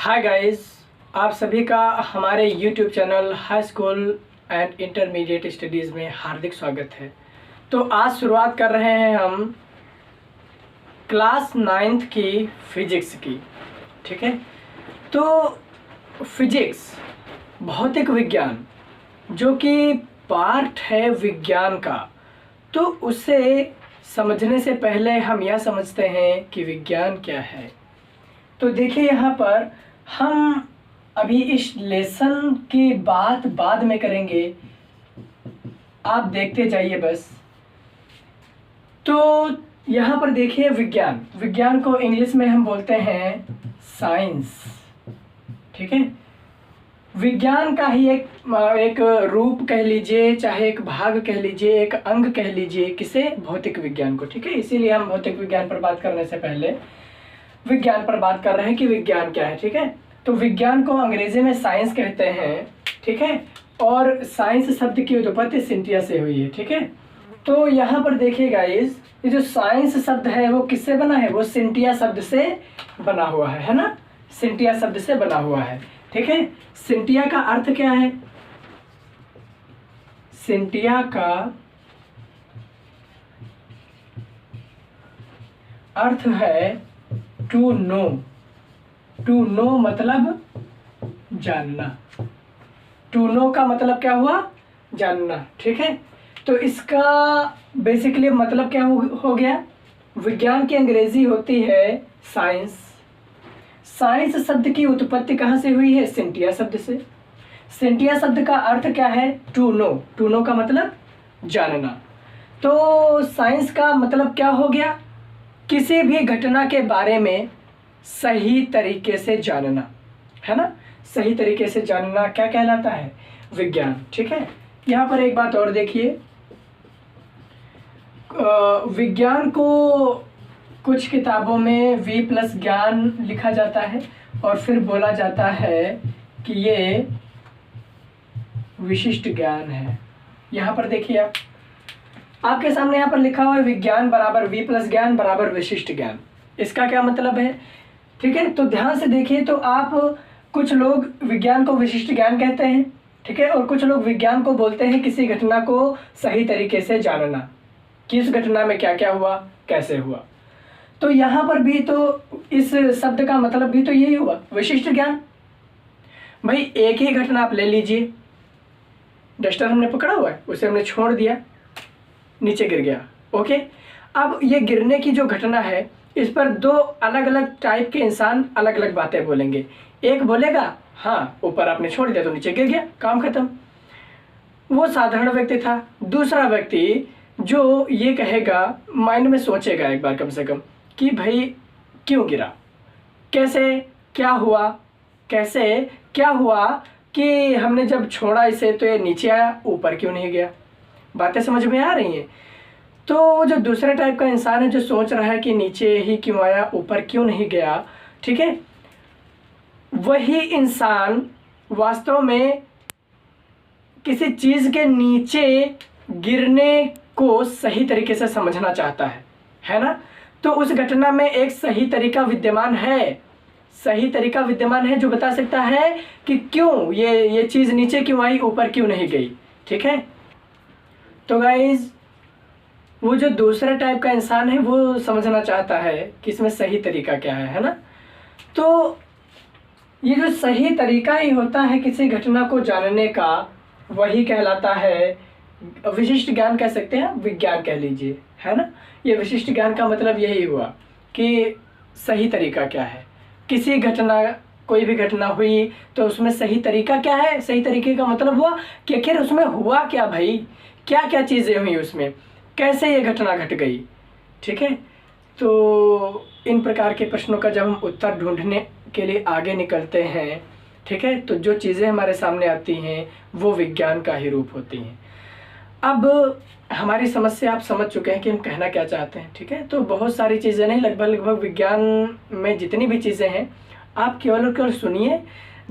Hi guys, आप सभी का हमारे YouTube channel high school and intermediate studies में हार्दिक स्वागत है। तो आज शुरुआत कर रहे हैं हम क्लास 9th की फिजिक्स की। ठीक है, तो फिजिक्स भौतिक विज्ञान जो कि पार्ट है विज्ञान का, तो उसे समझने से पहले हम यह समझते हैं कि विज्ञान क्या है। तो देखिए, यहाँ पर हम अभी इस लेसन की बात बाद में करेंगे, आप देखते जाइए बस। तो यहाँ पर देखिए, विज्ञान को इंग्लिश में हम बोलते हैं साइंस। ठीक है, विज्ञान का ही एक रूप कह लीजिए, चाहे एक भाग कह लीजिए, एक अंग कह लीजिए, किसे? भौतिक विज्ञान को। ठीक है, इसीलिए हम भौतिक विज्ञान पर बात करने से पहले विज्ञान पर बात कर रहे हैं कि विज्ञान क्या है। ठीक है, तो विज्ञान को अंग्रेजी में साइंस कहते हैं। ठीक है, और साइंस शब्द की उत्पत्ति सिंटिया से हुई है। ठीक है, तो यहाँ पर देखिए गाइस, ये जो साइंस शब्द है वो किससे बना है? वो सिंटिया शब्द से बना हुआ है ना? सिंटिया शब्द से बना हुआ है। ठीक है, सिंटिया का अर्थ क्या है? सिंटिया का अर्थ है टू नो। टू नो मतलब जानना। टू नो का मतलब क्या हुआ? जानना। ठीक है, तो इसका बेसिकली मतलब क्या हो गया? विज्ञान की अंग्रेजी होती है साइंस। साइंस शब्द की उत्पत्ति कहाँ से हुई है? सिंटिया शब्द से। सिंटिया शब्द का अर्थ क्या है? To know. टू नो का मतलब जानना। तो साइंस का मतलब क्या हो गया? किसी भी घटना के बारे में सही तरीके से जानना, है ना? सही तरीके से जानना क्या कहलाता है? विज्ञान। ठीक है, यहाँ पर एक बात और देखिए, विज्ञान को कुछ किताबों में V+ ज्ञान लिखा जाता है और फिर बोला जाता है कि ये विशिष्ट ज्ञान है। यहाँ पर देखिए, आपके सामने यहाँ पर लिखा हुआ है विज्ञान बराबर V+ ज्ञान बराबर विशिष्ट ज्ञान। इसका क्या मतलब है? ठीक है, तो ध्यान से देखिए। तो आप, कुछ लोग विज्ञान को विशिष्ट ज्ञान कहते हैं, ठीक है, और कुछ लोग विज्ञान को बोलते हैं किसी घटना को सही तरीके से जानना, कि इस घटना में क्या क्या हुआ, कैसे हुआ। तो यहाँ पर भी तो इस शब्द का मतलब भी तो यही हुआ, विशिष्ट ज्ञान। भाई एक ही घटना आप ले लीजिए, डस्टर हमने पकड़ा हुआ है, उसे हमने छोड़ दिया, नीचे गिर गया। ओके, अब ये गिरने की जो घटना है, इस पर दो अलग अलग टाइप के इंसान अलग अलग बातें बोलेंगे। एक बोलेगा हाँ, ऊपर आपने छोड़ दिया तो नीचे गिर गया, काम खत्म, वो साधारण व्यक्ति था। दूसरा व्यक्ति जो ये कहेगा, माइंड में सोचेगा एक बार कम से कम, कि भाई क्यों गिरा, कैसे क्या हुआ, कैसे क्या हुआ कि हमने जब छोड़ा इसे तो ये नीचे आया, ऊपर क्यों नहीं गया। बातें समझ में आ रही हैं? तो जो दूसरे टाइप का इंसान है, जो सोच रहा है कि नीचे ही क्यों आया, ऊपर क्यों नहीं गया, ठीक है, वही इंसान वास्तव में किसी चीज़ के नीचे गिरने को सही तरीके से समझना चाहता है ना? तो उस घटना में एक सही तरीका विद्यमान है, सही तरीका विद्यमान है जो बता सकता है कि क्यों ये चीज़ नीचे क्यों आई, ऊपर क्यों नहीं गई। ठीक है, तो गाइज, वो जो दूसरा टाइप का इंसान है वो समझना चाहता है कि इसमें सही तरीका क्या है ना? तो ये जो सही तरीका ही होता है किसी घटना को जानने का, वही कहलाता है विशिष्ट ज्ञान, कह सकते हैं, विज्ञान कह लीजिए, है ना? ये विशिष्ट ज्ञान का मतलब यही हुआ कि सही तरीका क्या है। किसी घटना, कोई भी घटना हुई तो उसमें सही तरीका क्या है? सही तरीके का मतलब हुआ कि आखिर उसमें हुआ क्या भाई, क्या क्या चीज़ें हुई उसमें, कैसे ये घटना घट गई। ठीक है, तो इन प्रकार के प्रश्नों का जब हम उत्तर ढूंढने के लिए आगे निकलते हैं, ठीक है, तो जो चीज़ें हमारे सामने आती हैं वो विज्ञान का ही रूप होती हैं। अब हमारी समस्या आप समझ चुके हैं कि हम कहना क्या चाहते हैं। ठीक है, तो बहुत सारी चीज़ें नहीं, लगभग विज्ञान में जितनी भी चीज़ें हैं, आप केवल और केवल सुनिए,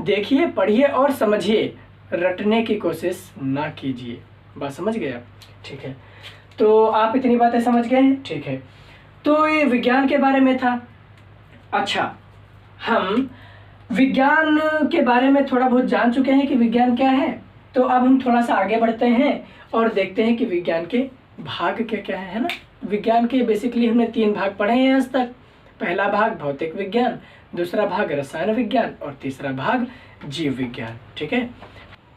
देखिए, पढ़िए और समझिए, रटने की कोशिश ना कीजिए। बात समझ गए आप? ठीक है, तो आप इतनी बातें समझ गए हैं। ठीक है, तो ये विज्ञान के बारे में था। अच्छा, हम विज्ञान के बारे में थोड़ा बहुत जान चुके हैं कि विज्ञान क्या है, तो अब हम थोड़ा सा आगे बढ़ते हैं और देखते हैं कि विज्ञान के भाग क्या क्या है ना। विज्ञान के बेसिकली हमने 3 भाग पढ़े हैं आज तक। पहला भाग भौतिक विज्ञान, दूसरा भाग रसायन विज्ञान और तीसरा भाग जीव विज्ञान। ठीक है,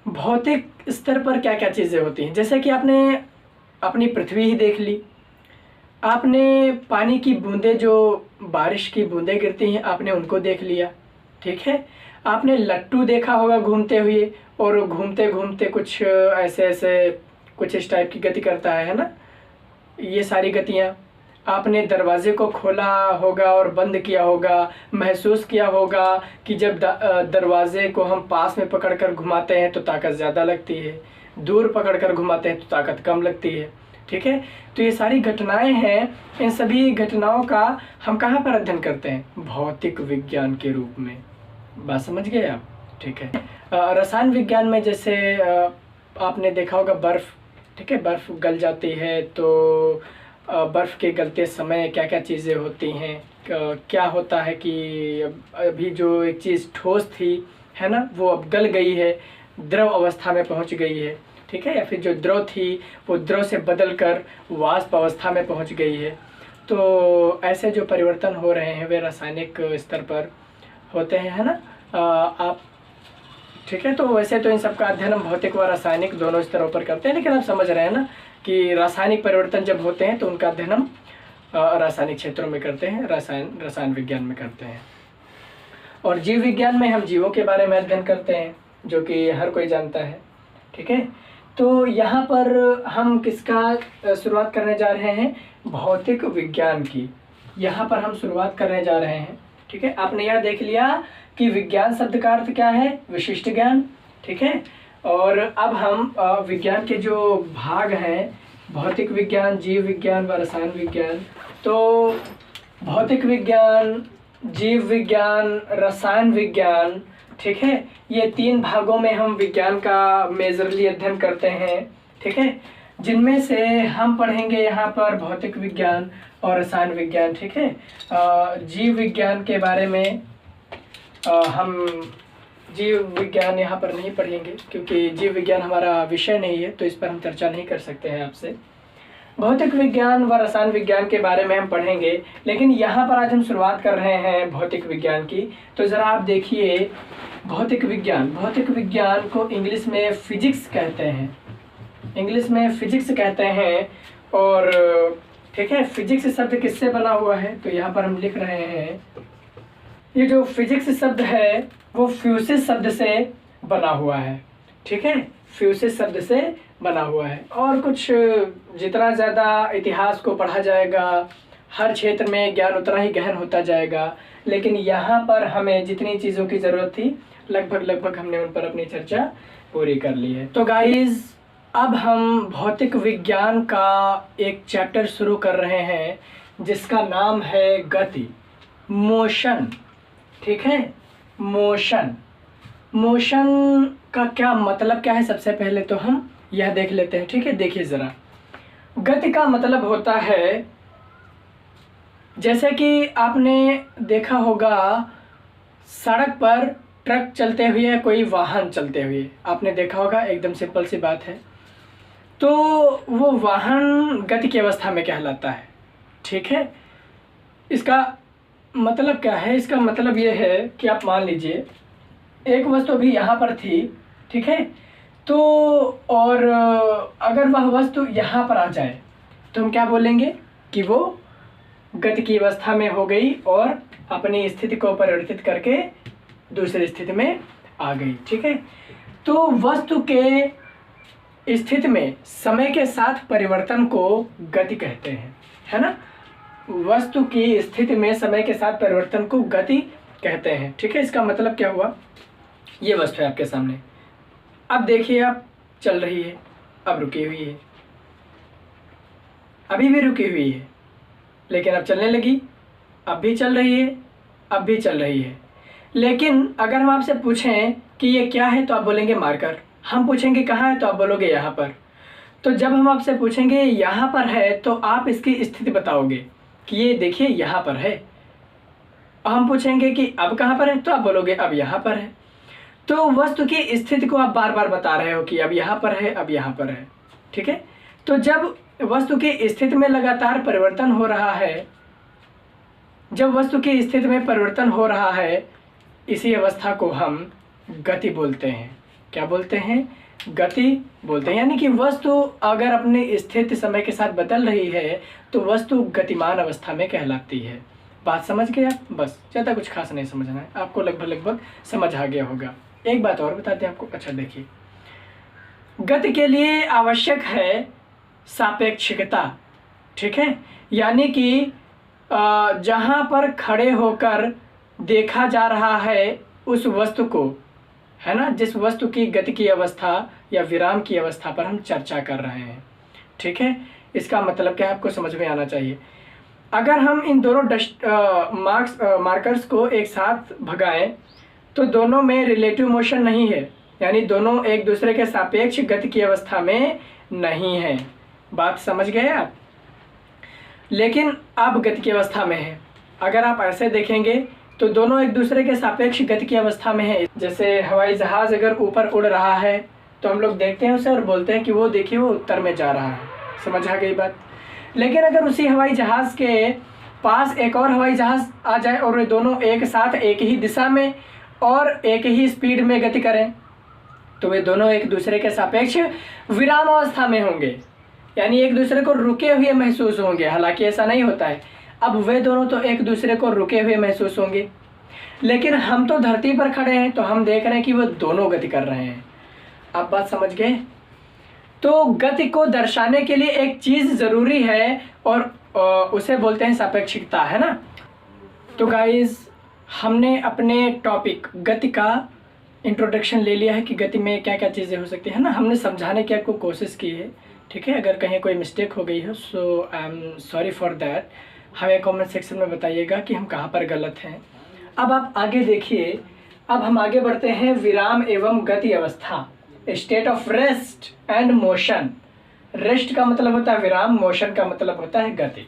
भौतिक स्तर पर क्या क्या चीज़ें होती हैं, जैसे कि आपने अपनी पृथ्वी ही देख ली, आपने पानी की बूंदें, जो बारिश की बूंदें गिरती हैं, आपने उनको देख लिया। ठीक है, आपने लट्टू देखा होगा घूमते हुए, और घूमते घूमते कुछ ऐसे ऐसे कुछ इस टाइप की गति करता है ना, ये सारी गतियाँ। आपने दरवाजे को खोला होगा और बंद किया होगा, महसूस किया होगा कि जब दरवाजे को हम पास में पकड़कर घुमाते हैं तो ताकत ज़्यादा लगती है, दूर पकड़कर घुमाते हैं तो ताकत कम लगती है। ठीक है, तो ये सारी घटनाएं हैं। इन सभी घटनाओं का हम कहाँ पर अध्ययन करते हैं? भौतिक विज्ञान के रूप में। बात समझ गए आप? ठीक है। रसायन विज्ञान में जैसे आपने देखा होगा बर्फ़, ठीक है, बर्फ़ गल जाती है तो बर्फ़ के गलते समय क्या क्या चीज़ें होती हैं, क्या होता है कि अभी जो एक चीज़ ठोस थी है ना, वो अब गल गई है, द्रव अवस्था में पहुंच गई है। ठीक है, या फिर जो द्रव थी वो द्रव से बदलकर वाष्प अवस्था में पहुंच गई है। तो ऐसे जो परिवर्तन हो रहे हैं वे रासायनिक स्तर पर होते हैं, है ना। आप ठीक है, तो वैसे तो इन सब का अध्ययन हम भौतिक व रासायनिक दोनों स्तरों पर करते हैं, लेकिन आप समझ रहे हैं ना कि रासायनिक परिवर्तन जब होते हैं तो उनका अध्ययन हम रासायनिक क्षेत्रों में करते हैं, रसायन विज्ञान में करते हैं। और जीव विज्ञान में हम जीवों के बारे में अध्ययन करते हैं, जो कि हर कोई जानता है। ठीक है, तो यहाँ पर हम किसका शुरुआत करने जा रहे हैं? भौतिक विज्ञान की यहाँ पर हम शुरुआत करने जा रहे हैं। ठीक है, आपने यह देख लिया कि विज्ञान शब्द का अर्थ क्या है? विशिष्ट ज्ञान। ठीक है, और अब हम विज्ञान के जो भाग हैं, भौतिक विज्ञान, जीव विज्ञान व रसायन विज्ञान, तो भौतिक विज्ञान, जीव विज्ञान, रसायन विज्ञान, ठीक है, ये 3 भागों में हम विज्ञान का मेजरली अध्ययन करते हैं। ठीक है, जिनमें से हम पढ़ेंगे यहाँ पर भौतिक विज्ञान और रसायन विज्ञान। ठीक है, जीव विज्ञान के बारे में हम जीव विज्ञान यहाँ पर नहीं पढ़ेंगे, क्योंकि जीव विज्ञान हमारा विषय नहीं है, तो इस पर हम चर्चा नहीं कर सकते हैं आपसे। भौतिक विज्ञान व रसायन विज्ञान के बारे में हम पढ़ेंगे, लेकिन यहाँ पर आज हम शुरुआत कर रहे हैं भौतिक विज्ञान की। तो ज़रा आप देखिए, भौतिक विज्ञान को इंग्लिश में फिजिक्स कहते हैं, इंग्लिश में फिजिक्स कहते हैं। और ठीक है, फिजिक्स शब्द किससे बना हुआ है? तो यहाँ पर हम लिख रहे हैं, ये जो फिजिक्स शब्द है वो फ्यूसिस शब्द से बना हुआ है। ठीक है, फ्यूसिस शब्द से बना हुआ है। और कुछ जितना ज़्यादा इतिहास को पढ़ा जाएगा, हर क्षेत्र में ज्ञान उतना ही गहन होता जाएगा, लेकिन यहाँ पर हमें जितनी चीज़ों की ज़रूरत थी लगभग हमने उन पर अपनी चर्चा पूरी कर ली है। तो गाइज़, अब हम भौतिक विज्ञान का एक चैप्टर शुरू कर रहे हैं जिसका नाम है गति, मोशन। ठीक है, मोशन का क्या मतलब क्या है, सबसे पहले तो हम यह देख लेते हैं। ठीक है, देखिए ज़रा, गति का मतलब होता है, जैसे कि आपने देखा होगा सड़क पर ट्रक चलते हुए, कोई वाहन चलते हुए आपने देखा होगा, एकदम सिंपल सी बात है। तो वो वाहन गति की अवस्था में कहलाता है। ठीक है, इसका मतलब क्या है? इसका मतलब ये है कि आप मान लीजिए एक वस्तु अभी यहाँ पर थी, ठीक है, तो और अगर वह वस्तु यहाँ पर आ जाए तो हम क्या बोलेंगे कि वो गति की अवस्था में हो गई और अपनी स्थिति को परिवर्तित करके दूसरी स्थिति में आ गई। ठीक है, तो वस्तु के स्थिति में समय के साथ परिवर्तन को गति कहते हैं, है ना। वस्तु की स्थिति में समय के साथ परिवर्तन को गति कहते हैं। ठीक है, इसका मतलब क्या हुआ? ये वस्तु है आपके सामने, अब देखिए आप चल रही है, अब रुकी हुई है, अभी भी रुकी हुई है, लेकिन अब चलने लगी, अब भी चल रही है, अब भी चल रही है। लेकिन अगर हम आपसे पूछें कि ये क्या है तो आप बोलेंगे मार्कर। हम पूछेंगे कहाँ है तो आप बोलोगे यहाँ पर। तो जब हम आपसे पूछेंगे यहाँ पर है तो आप इसकी स्थिति बताओगे कि ये देखिए यहाँ पर है। हम पूछेंगे कि अब कहाँ पर है, तो आप बोलोगे अब यहाँ पर है। तो वस्तु की स्थिति को आप बार बार बता रहे हो कि अब यहाँ पर है, अब यहाँ पर है। ठीक है, तो जब वस्तु की स्थिति में लगातार परिवर्तन हो रहा है, जब वस्तु की स्थिति में परिवर्तन हो रहा है, इसी अवस्था को हम गति बोलते हैं। क्या बोलते हैं? गति बोलते हैं। यानी कि वस्तु अगर अपनी स्थिति समय के साथ बदल रही है तो वस्तु गतिमान अवस्था में कहलाती है। बात समझ गए आप? बस, ज़्यादा कुछ खास नहीं समझना है, आपको लगभग समझ आ गया होगा। एक बात और बताते हैं आपको। अच्छा देखिए, गति के लिए आवश्यक है सापेक्षिकता। ठीक है, यानी कि जहाँ पर खड़े होकर देखा जा रहा है उस वस्तु को, है ना, जिस वस्तु की गति की अवस्था या विराम की अवस्था पर हम चर्चा कर रहे हैं। ठीक है, इसका मतलब क्या है आपको समझ में आना चाहिए। अगर हम इन दोनों मार्कर्स को एक साथ भगाएं तो दोनों में रिलेटिव मोशन नहीं है, यानी दोनों एक दूसरे के सापेक्ष गति की अवस्था में नहीं है। बात समझ गए आप? लेकिन अब गति की अवस्था में है। अगर आप ऐसे देखेंगे तो दोनों एक दूसरे के सापेक्ष गति की अवस्था में है। जैसे हवाई जहाज़ अगर ऊपर उड़ रहा है तो हम लोग देखते हैं उसे और बोलते हैं कि वो देखिए वो उत्तर में जा रहा है। समझ आ गई बात? लेकिन अगर उसी हवाई जहाज़ के पास एक और हवाई जहाज़ आ जाए और वे दोनों एक साथ एक ही दिशा में और एक ही स्पीड में गति करें तो वे दोनों एक दूसरे के सापेक्ष विराम अवस्था में होंगे, यानी एक दूसरे को रुके हुए महसूस होंगे। हालांकि ऐसा नहीं होता है। अब वे दोनों तो एक दूसरे को रुके हुए महसूस होंगे, लेकिन हम तो धरती पर खड़े हैं तो हम देख रहे हैं कि वो दोनों गति कर रहे हैं। आप बात समझ गए? तो गति को दर्शाने के लिए एक चीज़ ज़रूरी है और उसे बोलते हैं सापेक्षिकता, है ना। तो गाइस, हमने अपने टॉपिक गति का इंट्रोडक्शन ले लिया है कि गति में क्या क्या चीज़ें हो सकती है ना। हमने समझाने की आपको कोशिश की है। ठीक है, अगर कहीं कोई मिस्टेक हो गई हो so I am sorry for that. हमें कमेंट सेक्शन में बताइएगा कि हम कहाँ पर गलत हैं। अब आप आगे देखिए, अब हम आगे बढ़ते हैं विराम एवं गति अवस्था, state of rest and motion. Rest का मतलब होता है विराम, मोशन का मतलब होता है गति।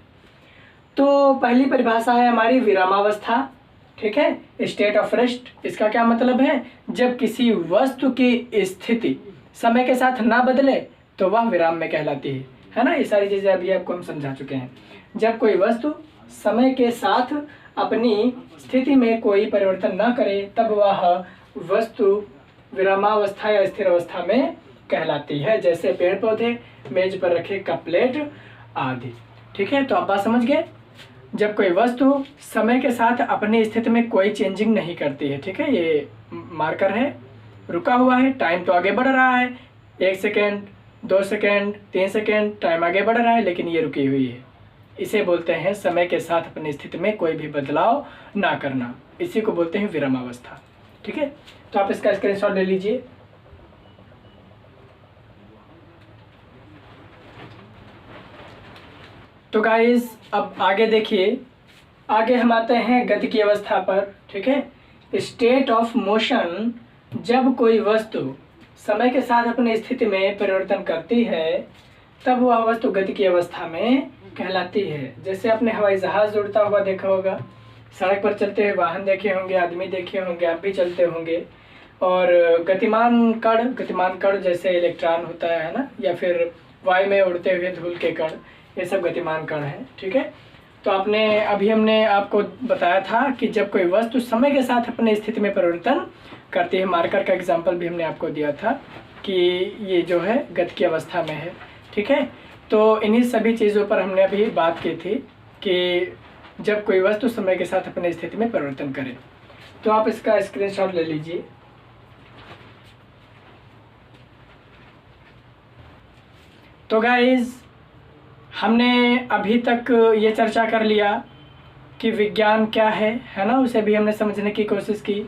तो पहली परिभाषा है हमारी विरामावस्था। ठीक है, स्टेट ऑफ रेस्ट, इसका क्या मतलब है? जब किसी वस्तु की स्थिति समय के साथ ना बदले तो वह विराम में कहलाती है ना। ये सारी चीज़ें अभी आपको हम समझा चुके हैं। जब कोई वस्तु समय के साथ अपनी स्थिति में कोई परिवर्तन ना करे तब वह वस्तु विरामावस्था या स्थिर अवस्था में कहलाती है, जैसे पेड़ पौधे, मेज पर रखे कप प्लेट आदि। ठीक है, तो आप बात समझ गए। जब कोई वस्तु समय के साथ अपनी स्थिति में कोई चेंजिंग नहीं करती है। ठीक है, ये मार्कर है, रुका हुआ है, टाइम तो आगे बढ़ रहा है, 1 सेकेंड, 2 सेकेंड, 3 सेकेंड, टाइम आगे बढ़ रहा है, लेकिन ये रुकी हुई है। इसे बोलते हैं समय के साथ अपनी स्थिति में कोई भी बदलाव ना करना। इसी को बोलते हैं विरामावस्था। ठीक है, तो आप इसका स्क्रीनशॉट ले लीजिए। तो गाइस, अब आगे देखिए, आगे हम आते हैं गति की अवस्था पर। ठीक है, स्टेट ऑफ मोशन, जब कोई वस्तु समय के साथ अपनी स्थिति में परिवर्तन करती है तब वह वस्तु गति की अवस्था में कहलाती है। जैसे आपने हवाई जहाज़ उड़ता हुआ देखा होगा, सड़क पर चलते हुए वाहन देखे होंगे, आदमी देखे होंगे, आप भी चलते होंगे। और गतिमान कण जैसे इलेक्ट्रॉन होता है ना, या फिर वायु में उड़ते हुए धूल के कण, ये सब गतिमान कण हैं। ठीक है, तो हमने आपको बताया था कि जब कोई वस्तु समय के साथ अपनी स्थिति में परिवर्तन करती है, मार्कर का एग्जाम्पल भी हमने आपको दिया था कि ये जो है गति की अवस्था में है। ठीक है, तो इन्हीं सभी चीज़ों पर हमने अभी बात की थी कि जब कोई वस्तु समय के साथ अपनी स्थिति में परिवर्तन करे। तो आप इसका स्क्रीनशॉट ले लीजिए। तो गाइज, हमने अभी तक ये चर्चा कर लिया कि विज्ञान क्या है ना, उसे भी हमने समझने की कोशिश की।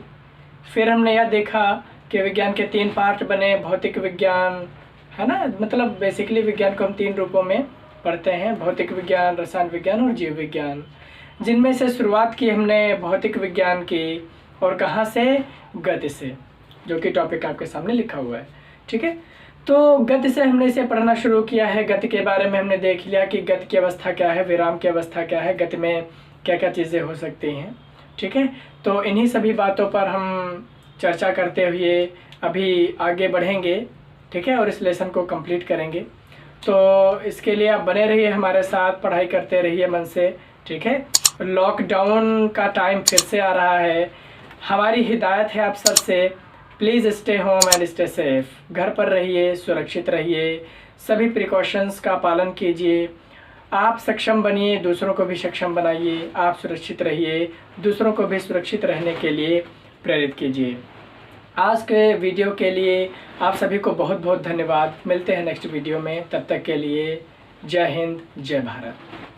फिर हमने यह देखा कि विज्ञान के 3 पार्ट बने, भौतिक विज्ञान, है ना, मतलब बेसिकली विज्ञान को हम 3 रूपों में पढ़ते हैं, भौतिक विज्ञान, रसायन विज्ञान और जीव विज्ञान, जिनमें से शुरुआत की हमने भौतिक विज्ञान की, और कहाँ से? गति से, जो कि टॉपिक आपके सामने लिखा हुआ है। ठीक है, तो गति से हमने इसे पढ़ना शुरू किया है। गति के बारे में हमने देख लिया कि गति की अवस्था क्या है, विराम की अवस्था क्या है, गति में क्या क्या चीज़ें हो सकती हैं। ठीक है, तो इन्हीं सभी बातों पर हम चर्चा करते हुए अभी आगे बढ़ेंगे, ठीक है, और इस लेसन को कंप्लीट करेंगे। तो इसके लिए आप बने रहिए हमारे साथ, पढ़ाई करते रहिए मन से, ठीक है। लॉकडाउन का टाइम फिर से आ रहा है, हमारी हिदायत है आप सब से, please stay home and stay safe. घर पर रहिए, सुरक्षित रहिए, सभी प्रिकॉशंस का पालन कीजिए। आप सक्षम बनिए, दूसरों को भी सक्षम बनाइए। आप सुरक्षित रहिए, दूसरों को भी सुरक्षित रहने के लिए प्रेरित कीजिए। आज के वीडियो के लिए आप सभी को बहुत बहुत धन्यवाद। मिलते हैं नेक्स्ट वीडियो में, तब तक के लिए जय हिंद, जय भारत।